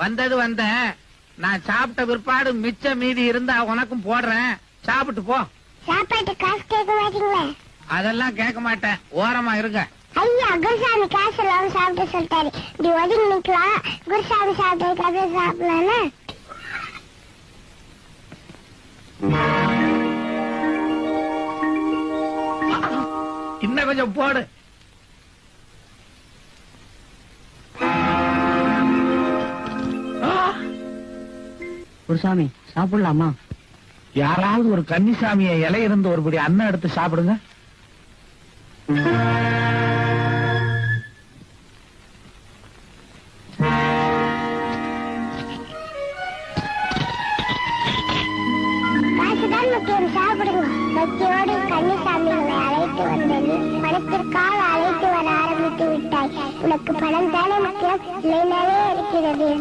வந்தது வந்த நான் சாப்பிட்ட பிற்பாடு மிச்ச மீதி இருந்தா உனக்கும் போடுறேன், சாப்பிட்டு போ. சாப்பாட்டு காசு கேட்க மாட்டீங்களே? அதெல்லாம் கேட்க மாட்டேன், ஓரமா இருங்க. ஐயா, குருசாமி காசு எல்லாம் சாப்பிட்டு சொல்லிட்டாரு. இப்படி ஒதுங்கி நிக்கலாம், குருசாமி சாப்பிட்டதுக்கு அப்புறம் சாப்பிடலான்னு. இன்னும் கொஞ்சம் போடு. குருசாமி சாப்பிடலாமா? யாராவது ஒரு கன்னிசாமிய இலை இருந்து ஒருபடி அன்னம் எடுத்து சாப்பிடுங்க. காசுதான் முக்கியம், சாப்பிடுங்க. பக்தியோடு கன்னிசாமிகளை அழைத்து வந்தது பணத்திற்காக அழைத்து வர ஆரம்பித்து விட்டாய். உனக்கு பணம் தானே முக்கியம், இல்லைனாலே இருக்கிறது.